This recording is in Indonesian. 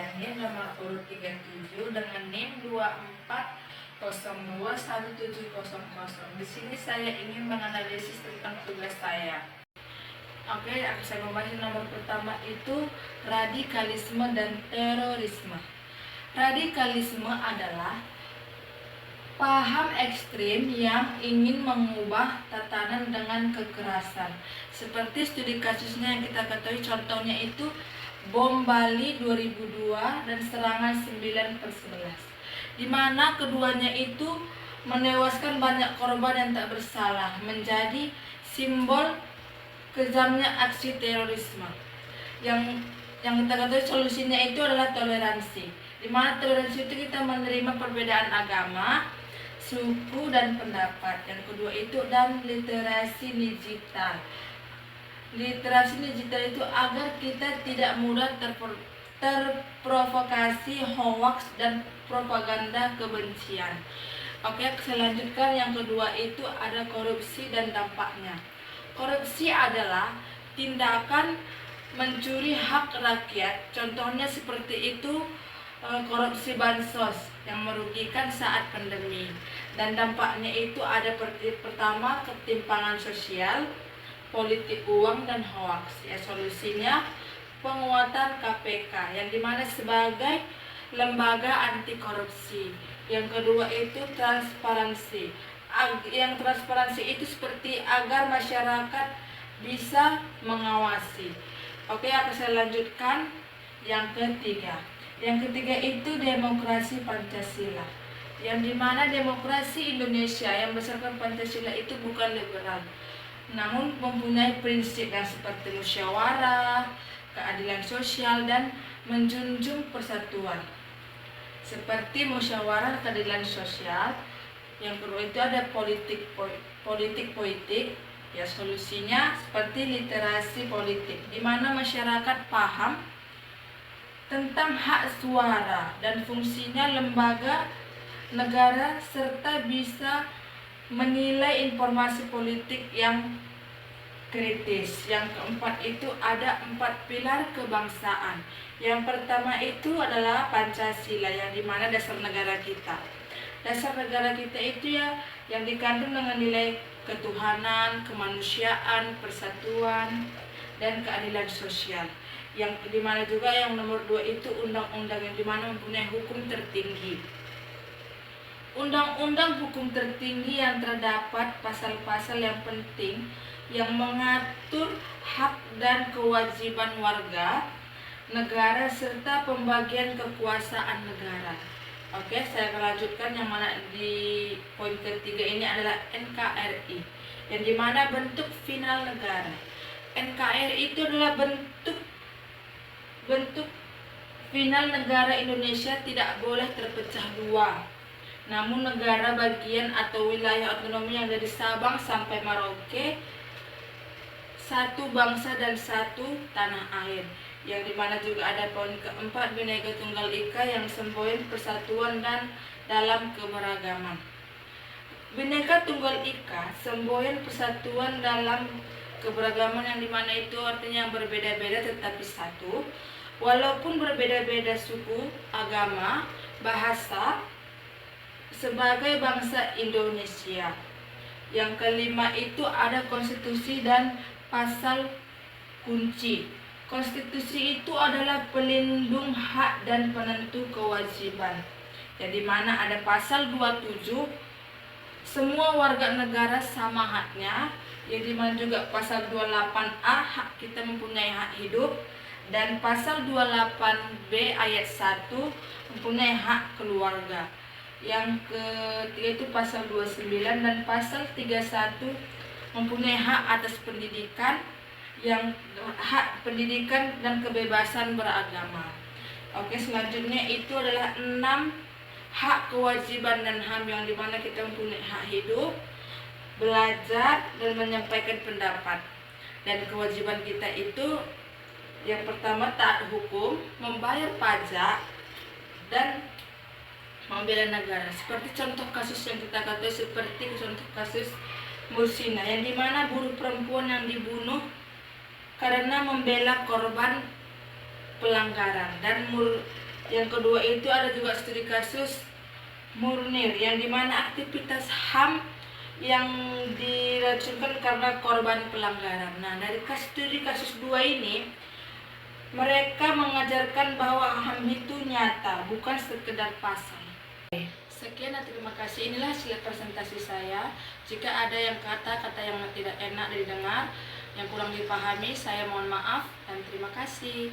saya NIM nomor urut 37 dengan NIM 24021700. Di sini saya ingin menganalisis tentang tugas saya. Oke, saya membahas nomor pertama itu radikalisme dan terorisme. Radikalisme adalah paham ekstrim yang ingin mengubah tatanan dengan kekerasan. Seperti studi kasusnya yang kita ketahui, contohnya itu bom Bali 2002 dan serangan 9/11, di mana keduanya itu menewaskan banyak korban yang tak bersalah, menjadi simbol kejamnya aksi terorisme. Yang kita ketahui solusinya itu adalah toleransi, di mana toleransi itu kita menerima perbedaan agama, suku dan pendapat. Yang kedua itu dan literasi digital. Literasi digital itu agar kita tidak mudah terprovokasi hoax dan propaganda kebencian. Oke, saya lanjutkan. Yang kedua itu ada korupsi dan dampaknya. Korupsi adalah tindakan mencuri hak rakyat. Contohnya seperti itu korupsi bansos yang merugikan saat pandemi. Dan dampaknya itu ada pertama ketimpangan sosial, politik uang dan hoax. Ya, solusinya penguatan KPK yang dimana sebagai lembaga anti korupsi. Yang kedua itu transparansi. Yang transparansi itu seperti agar masyarakat bisa mengawasi. Oke, akan saya lanjutkan. Yang ketiga itu demokrasi Pancasila, yang dimana demokrasi Indonesia yang berdasarkan Pancasila itu bukan liberal, namun mempunyai prinsip yang seperti musyawarah, keadilan sosial, dan menjunjung persatuan. Seperti musyawarah, keadilan sosial. Yang kedua itu ada politik, ya solusinya seperti literasi politik, di mana masyarakat paham tentang hak suara dan fungsinya lembaga negara serta bisa menilai informasi politik yang kritis. Yang keempat itu ada 4 pilar kebangsaan. Yang pertama itu adalah Pancasila, yang dimana dasar negara kita. Dasar negara kita itu ya yang dikandung dengan nilai ketuhanan, kemanusiaan, persatuan, dan keadilan sosial. Yang dimana juga yang nomor 2 itu undang-undang, yang dimana mempunyai hukum tertinggi. Undang-undang hukum tertinggi yang terdapat pasal-pasal yang penting yang mengatur hak dan kewajiban warga negara serta pembagian kekuasaan negara. Oke, saya akan lanjutkan yang mana di poin ketiga ini adalah NKRI, yang dimana bentuk final negara. NKRI itu adalah bentuk final negara Indonesia tidak boleh terpecah dua, namun negara bagian atau wilayah otonomi yang dari Sabang sampai Merauke, satu bangsa dan satu tanah air. Yang dimana juga ada poin keempat Bhinneka Tunggal Ika, yang semboyan persatuan dan dalam keberagaman. Bhinneka Tunggal Ika semboyan persatuan dalam keberagaman, yang dimana itu artinya berbeda-beda tetapi satu, walaupun berbeda-beda suku, agama, bahasa, sebagai bangsa Indonesia. Yang kelima itu ada konstitusi dan pasal kunci. Konstitusi itu adalah pelindung hak dan penentu kewajiban, yang dimana ada pasal 27, semua warga negara sama haknya. Yang dimana juga pasal 28A, hak kita mempunyai hak hidup, dan pasal 28B ayat 1 mempunyai hak keluarga. Yang ketiga itu pasal 29 dan pasal 31 mempunyai hak atas pendidikan, yang hak pendidikan dan kebebasan beragama. Oke, selanjutnya itu adalah 6 hak, kewajiban dan HAM, yang dimana kita mempunyai hak hidup, belajar, dan menyampaikan pendapat. Dan kewajiban kita itu yang pertama taat hukum, membayar pajak, dan membela negara. Seperti contoh kasus yang kita katakan, seperti contoh kasus Mursina, yang dimana buruh perempuan yang dibunuh karena membela korban pelanggaran, dan Yang kedua itu ada juga studi kasus Munir, yang dimana aktivitas HAM yang diracunkan karena korban pelanggaran. Nah, dari studi kasus 2 ini, mereka mengajarkan bahwa HAM itu nyata, bukan sekedar pasal. Sekian dan terima kasih. Inilah hasil presentasi saya. Jika ada yang kata-kata yang tidak enak didengar, yang kurang dipahami, saya mohon maaf dan terima kasih.